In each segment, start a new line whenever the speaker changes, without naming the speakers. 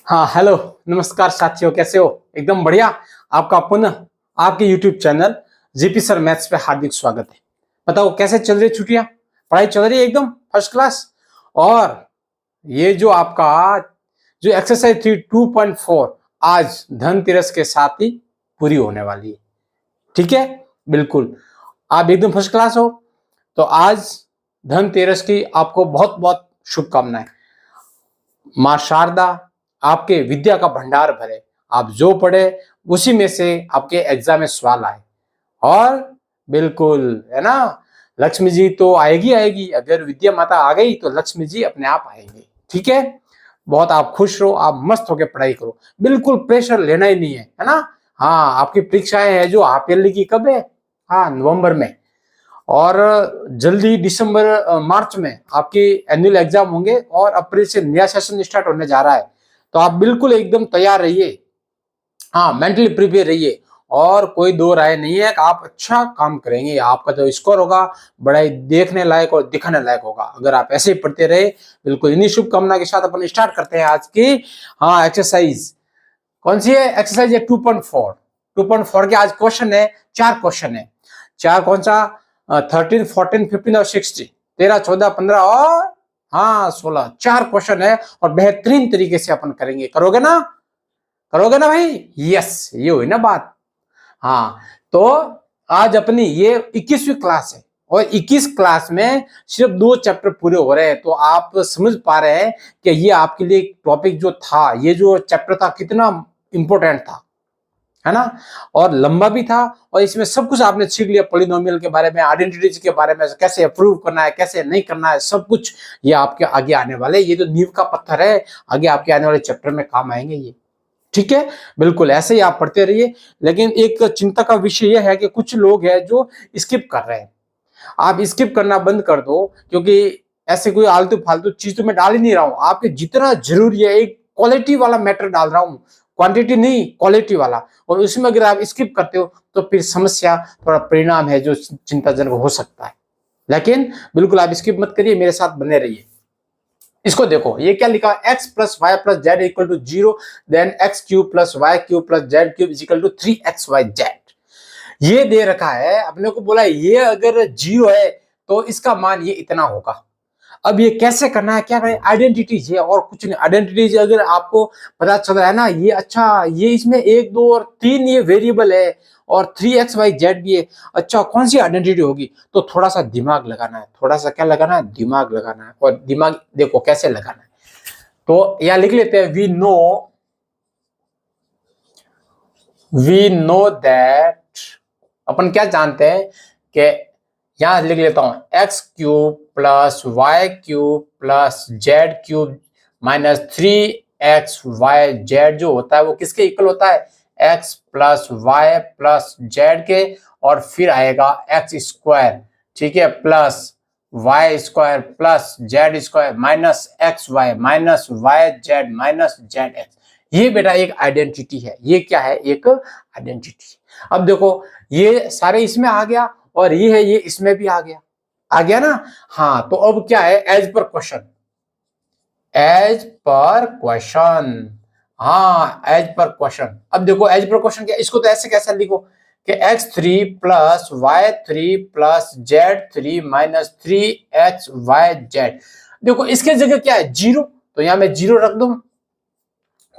हाँ, हेलो, नमस्कार साथियों, कैसे हो? एकदम बढ़िया। आपका पुनः आपके YouTube channel GP sir maths पे हार्दिक स्वागत है। बताओ कैसे चल रही छुट्टियां? पढ़ाई चल रही है एकदम फर्स्ट क्लास। और ये जो आपका जो एक्सरसाइज थी 2.4 आज धनतेरस के साथ ही पूरी होने वाली है। ठीक है, बिल्कुल आप एकदम फर्स्ट क्लास हो। तो आज धनतेरस की आपको बहुत बहुत शुभकामनाएं। माँ शारदा आपके विद्या का भंडार भरे, आप जो पढ़े उसी में से आपके एग्जाम में सवाल आए। और बिल्कुल है ना, लक्ष्मी जी तो आएगी आएगी, अगर विद्या माता आ गई तो लक्ष्मी जी अपने आप आएंगे। ठीक है, बहुत आप खुश रहो, आप मस्त होकर पढ़ाई करो, बिल्कुल प्रेशर लेना ही नहीं है ना। हाँ, आपकी परीक्षाएं है जो हाफ ईयरली की कब है? हाँ, नवंबर में। और जल्दी दिसंबर मार्च में आपके एनुअल एग्जाम होंगे और अप्रैल से नया सेशन स्टार्ट होने जा रहा है। तो आप बिल्कुल एकदम तैयार रहिए। हाँ, मेंटली प्रिपेयर रहिए। और कोई दो राय नहीं है कि आप अच्छा काम करेंगे, आपका जो स्कोर होगा बड़ा ही देखने लायक और दिखाने लायक होगा अगर आप ऐसे ही पढ़ते रहे। बिल्कुल इन्हीं शुभकामना के साथ अपन स्टार्ट करते हैं आज की हाँ एक्सरसाइज। कौन सी है एक्सरसाइज? है 2.4। 2.4 के आज क्वेश्चन है, 4 क्वेश्चन है। चार कौन सा? 13, 14, 15 और 16। 13, 14, 15 और हाँ 16। 4 क्वेश्चन है और बेहतरीन तरीके से अपन करेंगे। करोगे ना? करोगे ना भाई? यस, ये हुई ना बात। हाँ, तो आज अपनी ये 21वीं क्लास है और 21 क्लास में सिर्फ 2 चैप्टर पूरे हो रहे हैं। तो आप समझ पा रहे हैं कि ये आपके लिए टॉपिक जो था, ये जो चैप्टर था कितना इंपॉर्टेंट था, है ना। और लंबा भी था और इसमें सब कुछ आपने सीख लिया, पॉलिनोमियल के बारे में, आइडेंटिटीज के बारे में, कैसे अप्रूव करना है, कैसे नहीं करना है, सब कुछ ये आपके आगे आने वाले। ये जो नींव का पत्थर है, आगे आपके आने वाले चैप्टर में काम आएंगे ये। ठीक है, बिल्कुल ऐसे ही आप पढ़ते रहिए। लेकिन एक चिंता का विषय यह है कि कुछ लोग हैं जो स्किप कर रहे हैं। आप स्किप करना बंद कर दो, क्योंकि ऐसे कोई आलतू फालतू चीज तो मैं डाल ही नहीं रहा हूं। आपके जितना जरूरी है एक क्वालिटी वाला मैटर डाल रहा हूं, क्वांटिटी नहीं, क्वालिटी वाला। और उसमें अगर आप स्किप करते हो तो फिर समस्या, थोड़ा परिणाम है जो चिंताजनक हो सकता है। लेकिन बिल्कुल आप स्किप मत करिए, मेरे साथ बने रहिए। इसको देखो, ये क्या लिखा? x plus y plus z equal to 0, then x cube plus y cube plus z cube equal to 3xyz। ये दे रखा है, अपने को बोला ये अगर 0 है तो इसका मान ये इतना होगा। अब ये कैसे करना है, क्या करें? आइडेंटिटीज है और कुछ नहीं। आइडेंटिटीज अगर आपको पता चल रहा है ना, ये अच्छा, ये इसमें 1, 2 और 3 ये वेरिएबल है और 3xyz भी है। अच्छा, कौन सी आइडेंटिटी होगी? तो थोड़ा सा दिमाग लगाना है, थोड़ा सा क्या लगाना है? दिमाग लगाना है। और दिमाग देखो कैसे लगाना है। तो यहां लिख लेते हैं, वी नो दैट। अपन क्या जानते हैं कि यहां लिख लेता हूं, x cube plus y cube plus z cube minus 3xyz जो होता है वो किसके इक्वल होता है? x plus y plus z के, और फिर आएगा एक्स स्क्वायर, ठीक है, plus y square plus z square minus x y minus y z minus z x. ये बेटा एक आइडेंटिटी है। ये क्या है? एक आइडेंटिटी। अब देखो, ये सारे इसमें आ गया और ये है, ये इसमें भी आ गया। आ गया ना? हाँ, तो अब क्या है? As per question, as per question. हाँ, एज पर क्वेश्चन। अब देखो एज पर क्वेश्चन क्या, इसको तो ऐसे कैसे लिखो कि x3 plus y3 plus z3 minus 3xyz। देखो इसके जगह क्या है? 0, तो यहां मैं 0 रख दूं,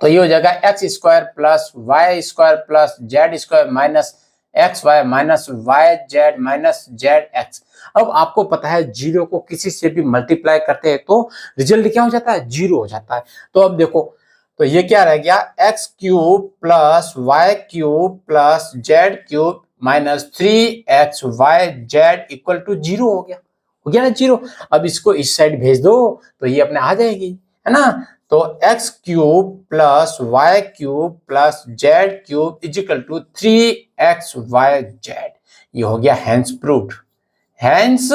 तो ये हो जाएगा x square plus y square plus z square minus x y minus y z minus z x. अब आपको पता है 0 को किसी से भी मल्टीप्लाई करते हैं तो रिजल्ट क्या हो जाता है? 0 हो जाता है। तो अब देखो, तो ये क्या रह गया? X cube plus y cube plus z cube minus 3xyz equal to 0 हो गया। हो गया ना 0? अब इसको इस साइड भेज दो तो ये अपने आ जाएगी, है ना। तो x cube plus y cube plus z cube equal to 3xyz। ये हो गया हैंस प्रूव्ड। हैंस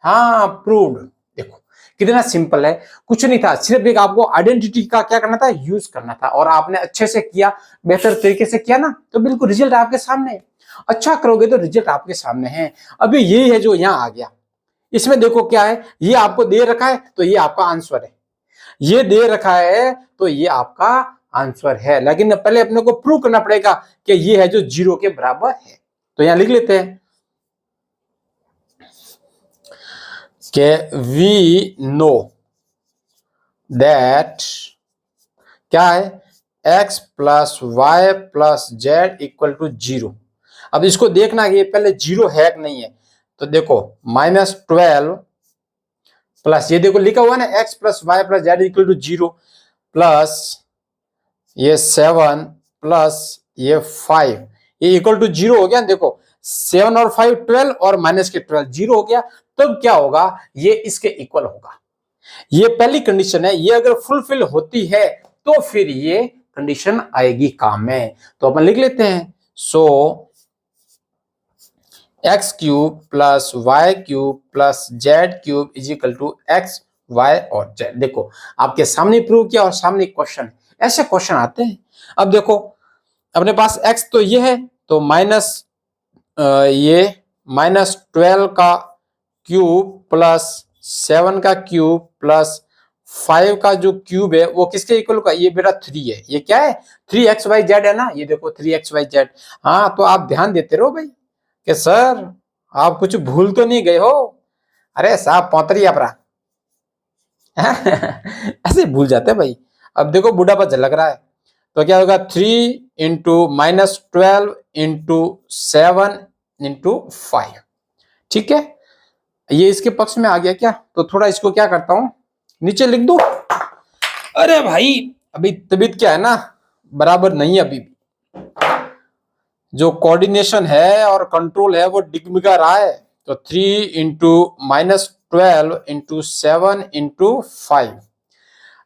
हाँ प्रूव्ड। देखो कितना सिंपल है, कुछ नहीं था, सिर्फ एक आपको आइडेंटिटी का क्या करना था? यूज करना था। और आपने अच्छे से किया, बेहतर तरीके से किया ना, तो बिल्कुल रिजल्ट आपके सामने है। अच्छा करोगे तो रिजल्ट आपके सामने है। अभी ये है जो यहाँ आ गया, इसमें देखो क्या है, ये आपको दे रखा है तो ये आपका आंसर है। ये दे रखा है तो ये आपका आंसर है, लेकिन पहले अपने को प्रूव करना पड़ेगा कि ये है जो 0 के बराबर है। तो यहां लिख लेते हैं कि वी नो दैट क्या है x plus y plus z equal to 0। अब इसको देखना कि ये पहले 0 है कि नहीं है। तो देखो -12 प्लस ये देखो लिखा हुआ ना x plus y plus z equal to 0 plus ये 7 प्लस ये 5 ये इक्वल टू 0 हो गया। देखो 7 और 5 12 और माइनस के 12 0 हो गया। तब क्या होगा, ये इसके इक्वल होगा। ये पहली कंडीशन है, ये अगर फुलफिल होती है तो फिर ये कंडीशन आएगी काम में। तो अपन लिख लेते हैं so x cube plus y cube plus z cube is equal to x y और जेड। देखो आपके सामने प्रूव किया और सामने क्वेश्चन, ऐसे क्वेश्चन आते हैं। अब देखो अपने पास x तो ये है, तो ये -12 का क्यूब प्लस 7 का क्यूब प्लस 5 का जो क्यूब है वो किसके इक्वल का, ये बेटा 3 है। ये क्या है 3xyz है ना, ये देखो 3xyz। हाँ तो आप ध्यान देते रहो भाई कि सर आप कुछ भूल तो नहीं गए हो। अरे साहब पौतरी अपरा ऐसे भूल जाते हैं भाई। अब देखो बुढ़ापा झलक रहा है, तो क्या होगा 3 इंटू -12 इंटू 7 इंटू 5। ठीक है, ये इसके पक्ष में आ गया क्या। तो थोड़ा इसको क्या करता हूं नीचे लिख दो। अरे भाई अभी तबीयत क्या है ना बराबर नहीं है, अभी जो कोऑर्डिनेशन है और कंट्रोल है वो डिगमिगा रहा है। तो 3 इंटू -12 इंटू 7 इंटू 5।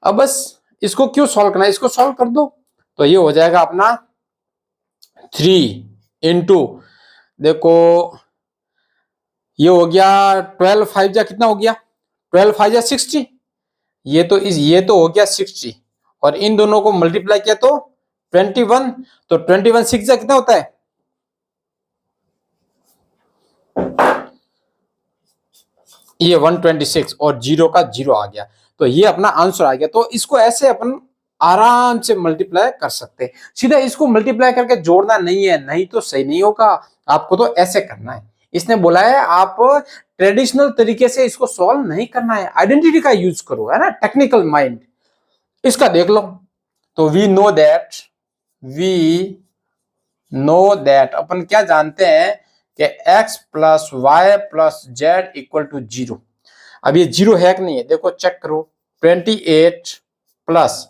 अब बस इसको क्यों सॉल्व करना है, इसको सॉल्व कर दो। तो ये हो जाएगा अपना 3 इंटू देखो ये हो गया 12 5 जा कितना हो गया 12 5 जा 60। ये तो हो गया 60 और इन दोनों को मल्टीप्लाई किया तो 21। तो 21 6 जा कितना होता है, ये 126 और 0 का 0 आ गया। तो ये अपना आंसर आ गया। तो इसको ऐसे अपन आराम से मल्टीप्लाई कर सकते हैं। सीधा इसको मल्टीप्लाई करके जोड़ना नहीं है, नहीं तो सही नहीं होगा। आपको तो ऐसे करना है। इसने बोला है आप ट्रेडिशनल तरीके से इसको सॉल्व नहीं करना है, आइडेंटिटी का यूज करो, है ना, टेक्निकल माइंड। इसका देख लो। तो वी नो दैट अपन क्या जानते हैं कि x plus y plus z equal to 0। अब ये 0 है कि नहीं है, देखो चेक करो। 28 प्लस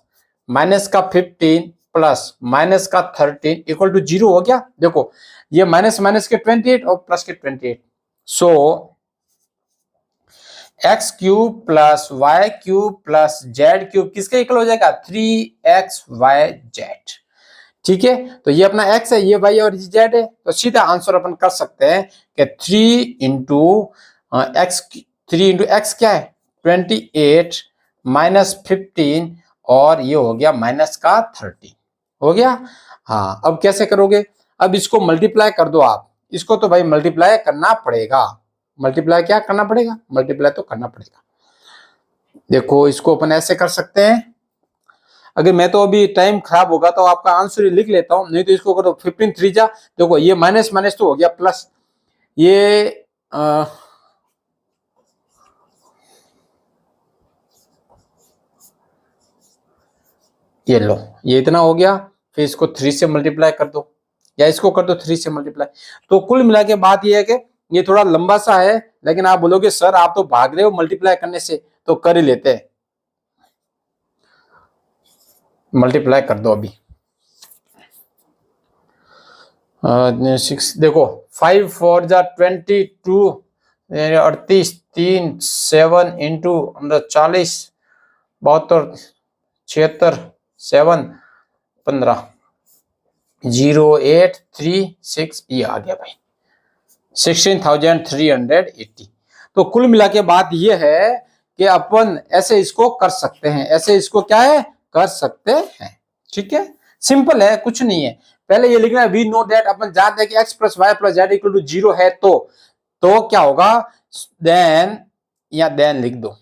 माइनस का 15 प्लस माइनस का 13 इक्वल टू 0 हो गया। देखो ये माइनस माइनस के 28 और प्लस के 28। So x cube plus y cube plus z cube किसके इक्वल हो जाएगा 3xyz। ठीक है, तो ये अपना x है, ये y और z है। तो सीधा आंसर अपन कर सकते हैं कि 3 इंटू एक्स क्या है 28 माइनस 15 और ये हो गया माइनस का 13 हो गया। हाँ अब कैसे करोगे, अब इसको मल्टीप्लाई कर दो आप। इसको तो भाई मल्टीप्लाई करना पड़ेगा, मल्टीप्लाई क्या करना पड़ेगा, मल्टीप्लाई तो करना पड़ेगा। देखो इसको अपन ऐसे कर सकते हैं। अगर मैं तो अभी टाइम खराब होगा तो आपका आंसर ही लिख लेता हूं, नहीं तो इसको करो 15 3 जा। देखो ये माइनस माइनस तो हो गया प्लस, ये लो ये इतना हो गया। फिर इसको 3 से मल्टीप्लाई कर दो या इसको कर दो 3 से मल्टीप्लाई। तो कुल मिला के बात ये है कि ये थोड़ा लंबा सा है, लेकिन आप बोलोगे सर आप तो भाग रहे हो मल्टीप्लाई करने से, तो कर ही लेते हैं। मल्टीप्लाई कर दो अभी 6। देखो 5 4 जा 22 38 3 7 इंटू 40 72 76 7 15 0 8 3 6 ये आ गया भाई 16,380। तो कुल मिला के बात ये है कि अपन ऐसे इसको कर सकते हैं, ऐसे इसको क्या है कर सकते हैं। ठीक है, सिंपल है, कुछ नहीं है। पहले ये लिखना है वी नो दैट, अपन जानते हैं कि x plus y plus z equal to 0 है। तो क्या होगा देन या देन लिख दो,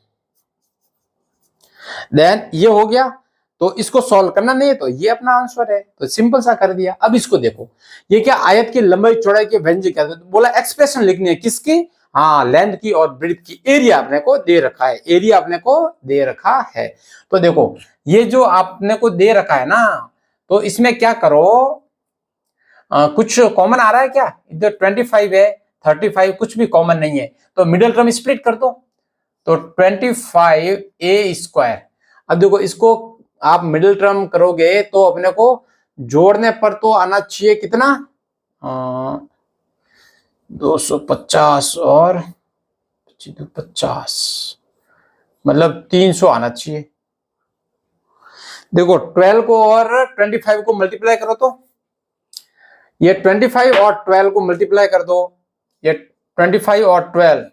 देन ये हो गया। तो इसको सॉल्व करना नहीं है, तो ये अपना आंसर है, तो सिंपल सा कर दिया। अब इसको देखो, ये क्या आयत की लंबाई चौड़ाई के व्यंजक क्या, तो बोला एक्सप्रेशन लिखनी है किसकी, हाँ लेंथ की और ब्रेड्थ की। एरिया अपने को दे रखा है, एरिया अपने को दे रखा है। तो देखो ये जो आपने को दे रखा है ना, तो इसमें क्या करो, कुछ कॉमन आ रहा है क्या, इधर 25 है, 35 कुछ भी कॉमन नहीं है, तो मिडिल टर्म स्प्लिट कर दो, तो 25a²। अब देखो इसको आप मिडिल टर्म करोगे तो अपने को जोड़ने पर तो आना चाहिए कितना, 250 और 50, मतलब 300 आना चाहिए। देखो 12 को और 25 को मल्टीप्लाई करो, तो ये 25 और 12 को मल्टीप्लाई कर दो, ये 25 और 12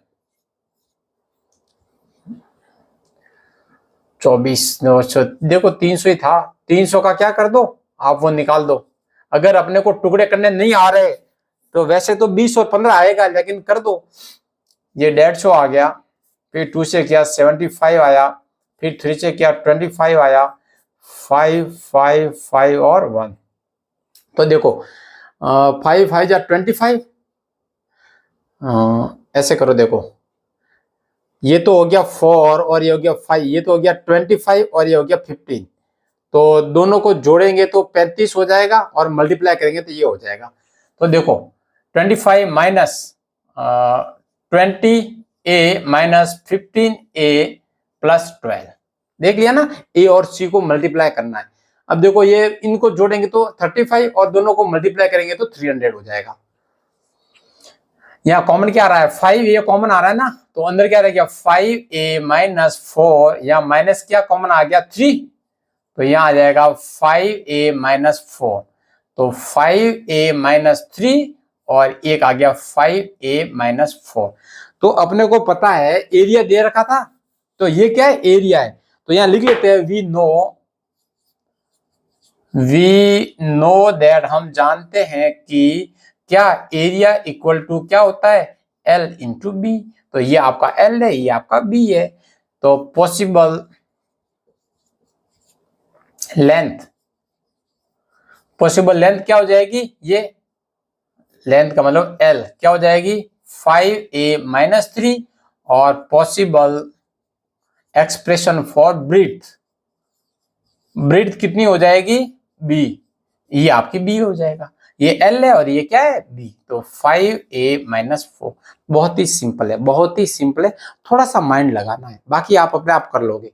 24, देखो 300 ही था, 300 का क्या कर दो आप, वो निकाल दो। अगर अपने को टुकड़े करने नहीं आ रहे तो वैसे तो 20 और 15 आएगा, लेकिन कर दो। ये 150 आ गया, फिर 2 से किया 75 आया, फिर 3 से किया 25 आया, 5 5 5 और 1। तो देखो 5 5 जा 25, ऐसे करो, देखो ये तो हो गया 4 और ये हो गया 5, ये तो हो गया 25 और ये हो गया 15, तो दोनों को जोड़ेंगे तो 35 हो जाएगा और मल्टीप्लाई करेंगे तो ये हो जाएगा। तो देखो 25 minus 20a minus 15a plus 12, देख लिया ना, ए और सी को मल्टीप्लाई करना है। अब देखो ये इनको जोड़ेंगे तो 35 और दोनों को मल्टीप्लाई करेंगे तो 300 हो जाएगा। यहाँ कॉमन क्या आ रहा है, 5 ये कॉमन आ रहा है ना, तो अंदर क्या रह गया 5a माइनस 4, या माइनस क्या कॉमन आ गया 3, तो यहाँ आ जाएगा 5a माइनस 4, तो 5a माइनस 3 और एक आ गया 5a माइनस 4। तो अपने को पता है एरिया दे रखा था, तो ये क्या है, एरिया है, तो यहाँ लिख लेते हैं वी नो दैट, हम जानते हैं कि क्या एरिया इक्वल टू क्या होता है, L इंटू बी। तो ये आपका L है, ये आपका B है, तो पॉसिबल लेंथ क्या हो जाएगी, ये लेंथ का मतलब L क्या हो जाएगी 5a माइनस 3, और पॉसिबल एक्सप्रेशन फॉर ब्रीथ कितनी हो जाएगी B, ये आपकी B हो जाएगा, ये L है और ये क्या है B, तो 5a माइनस 4। बहुत ही सिंपल है, बहुत ही सिंपल है, थोड़ा सा माइंड लगाना है, बाकी आप अपने आप कर लोगे।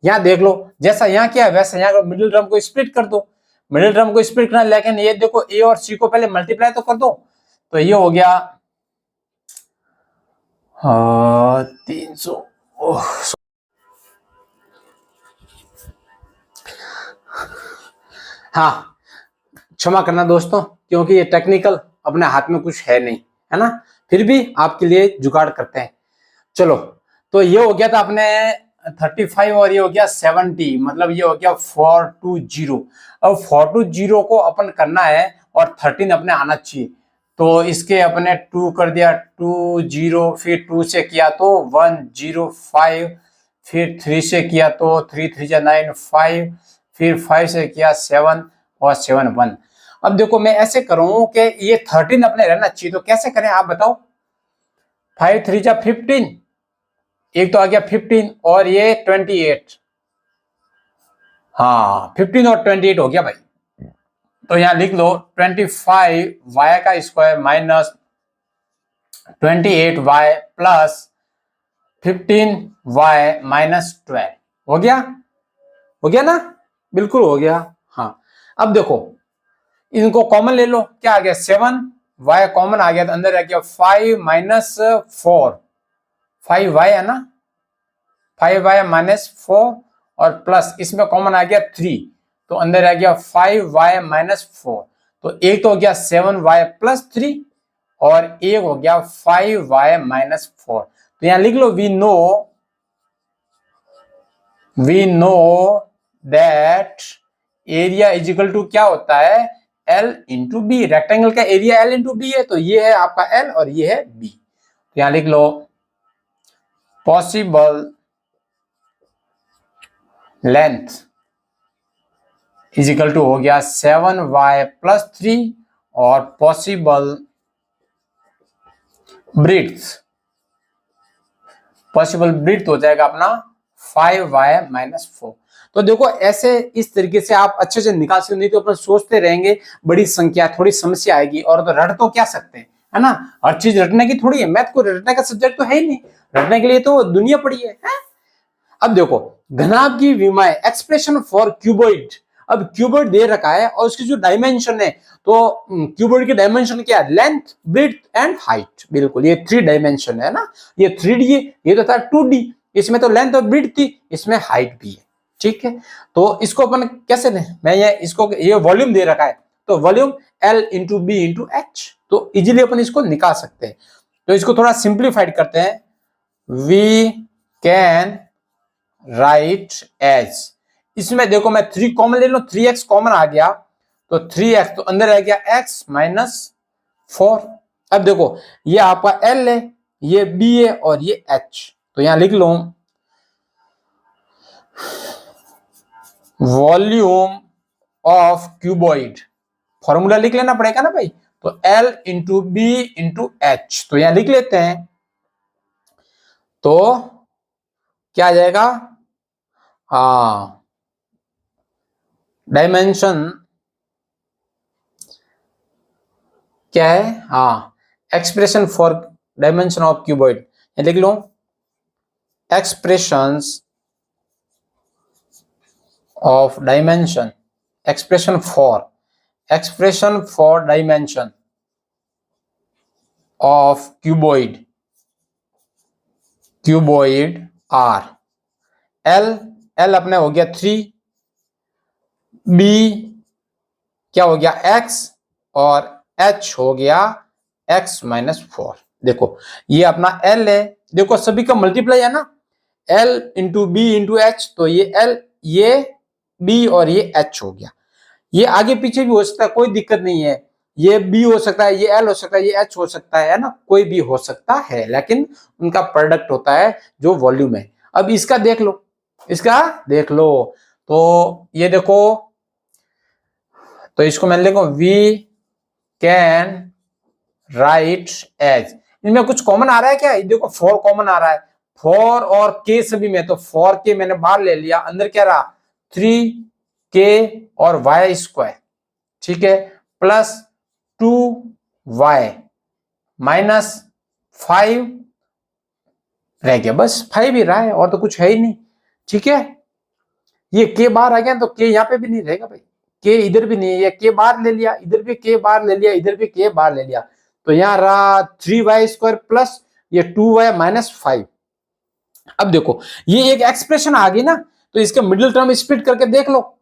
यहाँ देख लो जैसा यहाँ क्या है वैसा यहाँ मिडिल टर्म को स्प्लिट कर दो, मिडिल टर्म को स्प्लिट करना, लेकिन ये देखो ए और सी को पहले मल्टीप्लाई तो कर दो, तो ये हो गया 300, हाँ क्षमा करना दोस्तों, क्योंकि ये टेक्निकल अपने हाथ में कुछ है नहीं, है ना, फिर भी आपके लिए जुगाड़ करते हैं। चलो तो ये हो गया था अपने 35 और ये हो गया 70, मतलब ये हो गया 420। अब 420 को अपन करना है और 13 अपने आना चाहिए, तो इसके अपने 2 कर दिया 20, फिर 2 से किया तो 105, फिर 3 से किया तो 3 3 जा 9 5, फिर 5 से किया 7 और 7 1। अब देखो मैं ऐसे करूं कि ये 13 अपने रहना चाहिए, तो कैसे करें आप बताओ, 5 3 जा 15, एक तो आ गया 15 और ये 28, हाँ 15 और 28 हो गया भाई, तो यहां लिख लो 25 y का square minus 28 y plus 15 y minus 12, हो गया ना, बिल्कुल हो गया। हाँ अब देखो इनको कॉमन ले लो, क्या आ गया 7, y कॉमन आ गया तो अंदर आ गया 5 माइनस 4, 5y है ना, 5y माइनस 4 और प्लस इसमें कॉमन आ गया 3, तो अंदर आ गया 5y माइनस 4, तो एक तो हो गया 7y प्लस 3 और एक हो गया 5y माइनस 4। तो यहां लिख लो we know that area is equal to क्या होता है L इंटू बी, रेक्टेंगल का एरिया L इंटू बी है, तो ये है आपका L और ये है B। तो यहां लिख लो पॉसिबल लेंथ इजिकल टू हो गया 7y+3 और पॉसिबल ब्रीथ हो जाएगा अपना 5y-4। तो देखो ऐसे इस तरीके से आप अच्छे से निकाल सकते, नहीं तो अपन सोचते रहेंगे बड़ी संख्या थोड़ी समस्या आएगी। और तो रट तो क्या सकते हैं, है ना, हर चीज रटने की थोड़ी है, मैथ को रटने का सब्जेक्ट तो है ही नहीं, रटने के लिए तो दुनिया पड़ी है? अब देखो घनाभ की विमाएं, एक्सप्रेशन फॉर क्यूबॉइड। अब क्यूबॉइड दे रखा है और उसकी जो डायमेंशन है, तो क्यूबॉइड की डायमेंशन क्या है, लेंथ, ब्रेड्थ एंड हाइट। बिल्कुल ये 3 डायमेंशन है ना, ये 3D है, ये तो था 2D, इसमें तो लेंथ और ब्रेड्थ थी, इसमें हाइट भी है। ठीक है, तो इसको अपन कैसे लें, मैं ये वॉल्यूम दे रखा है, तो volume L into b into h, तो इजिली अपन इसको निकाल सकते हैं। तो इसको थोड़ा सिंप्लीफाइड करते हैं, वी कैन राइट एज, इसमें देखो मैं 3 कॉमन ले लो, 3x कॉमन आ गया, तो 3x तो अंदर आ गया x-4। अब देखो ये आपका L है, ये B है और ये H, तो यहां लिख लो वॉल्यूम ऑफ क्यूबॉइड, फॉर्मूला लिख लेना पड़ेगा ना भाई, तो L into b into h, तो यहां लिख लेते हैं, तो क्या आ जाएगा, डायमेंशन क्या है, expression for dimension of cuboid, लिख लो expressions of dimension, expression for dimension of cuboid are, L अपने हो गया 3, बी क्या हो गया x और h हो गया x-4। देखो ये अपना L है, देखो सभी का मल्टीप्लाई है ना, L into b into h, तो ये L, ये B और ये H हो गया। ये आगे पीछे भी हो सकता है, कोई दिक्कत नहीं है, ये B हो सकता है, ये L हो सकता है, ये H हो सकता है ना, कोई भी हो सकता है, लेकिन उनका प्रोडक्ट होता है जो वॉल्यूम है। अब इसका देख लो, तो ये देखो, तो इसको मैं लिखूं वी कैन राइट एज, इनमें कुछ कॉमन आ रहा है क्या, देखो 4 कॉमन आ रहा है, 4 और k सभी में, तो 4k मैंने बाहर ले लिया, अंदर क्या रहा 3k और y², ठीक है, प्लस 2y माइनस 5 रह गया, बस 5 ही रहा है और तो कुछ है ही नहीं। ठीक है, ये k बाहर आ गया तो k यहाँ पे भी नहीं रहेगा भाई, k इधर भी नहीं है, ये k बाहर ले लिया, इधर भी k बाहर ले लिया, इधर भी k बाहर ले लिया, तो यहाँ रहा 3y² प्लस ये 2y माइनस 5। अब देखो ये एक एक्सप्रेशन आ गई ना, तो इसके मिडिल टर्म स्प्लिट करके देख लो,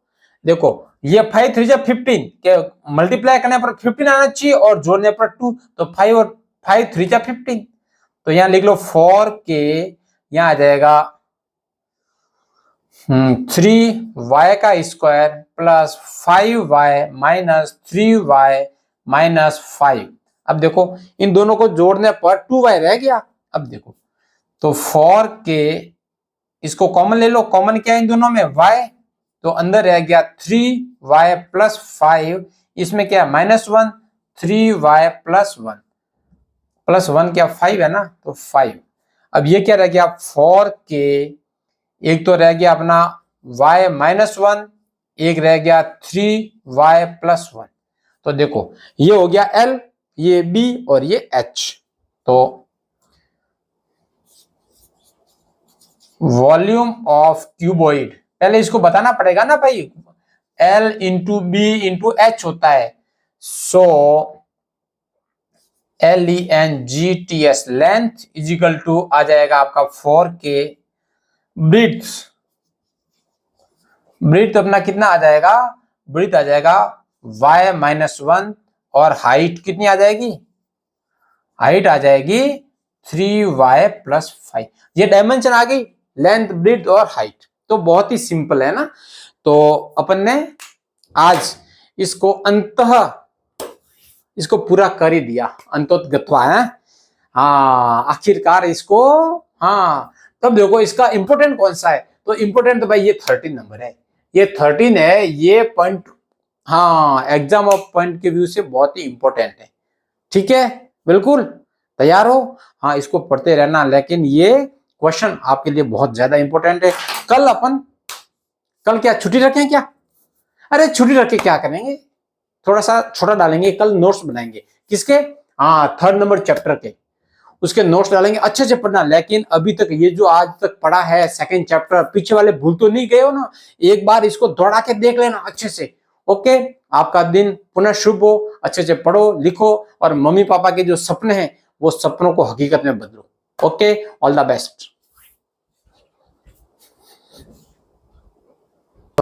देखो ये 5 3 15 के मल्टीप्लाई करने पर 15 आना चाहिए और जोड़ने पर 2, तो 5 और 5 3 15, तो यहाँ लिख लो 4k, यहाँ आ जाएगा 3y का square plus 5y minus 3y minus 5। अब देखो इन दोनों को जोड़ने पर 2y रह गया। अब देखो तो 4k, इसको कॉमन ले लो, कॉमन क्या है इन दोनों में y, तो अंदर रह गया 3y प्लस 5, इसमें क्या है -1, 3y प्लस 1 क्या 5 है ना, तो 5। अब ये क्या रह गया 4k, एक तो रह गया अपना y -1, एक रह गया 3y प्लस 1, तो देखो ये हो गया L, ये B और ये H। तो वॉल्यूम ऑफ क्यूबॉइड, पहले इसको बताना पड़ेगा ना भाई, L into b into h होता है, so LENGTS length equal to आ जाएगा आपका 4k, ब्रीथ अपना कितना आ जाएगा, ब्रीथ आ जाएगा y -1 और हाइट कितनी आ जाएगी, हाइट आ जाएगी 3y प्लस 5। ये डायमेंशन आ गई, लेंथ, ब्रीथ और हाइट, तो बहुत ही सिंपल है ना। तो अपन ने आज इसको पूरा कर ही दिया, अंतोतगत्वा है, आखिरकार इसको, तब देखो इसका इंपोर्टेंट कौन सा है, तो इंपोर्टेंट तो भाई ये 13 नंबर है, ये 13 है, ये पॉइंट, हाँ एग्जाम ऑफ पॉइंट के व्यू से बहुत ही इंपॉर्टेंट है। ठीक है, बिल्कुल तैयार हो। हाँ इसको पढ़ते रहना, लेकिन ये क्वेश्चन आपके लिए बहुत ज्यादा इंपॉर्टेंट है। कल क्या छुट्टी रखें क्या? अरे छुट्टी रख के क्या करेंगे, थोड़ा सा छोटा डालेंगे, कल नोट्स बनाएंगे। किसके? हाँ 3rd नंबर चैप्टर के, उसके नोट्स डालेंगे। अच्छे से पढ़ना, लेकिन अभी तक ये जो आज तक पढ़ा है 2nd चैप्टर, पीछे वाले भूल तो नहीं गए हो ना? एक बार इसको दौड़ा के देख लेना अच्छे से। ओके, आपका दिन पुनः शुभ हो। अच्छे से पढ़ो लिखो और मम्मी पापा के जो सपने हैं वो सपनों को हकीकत में बदलो। Okay, all the best.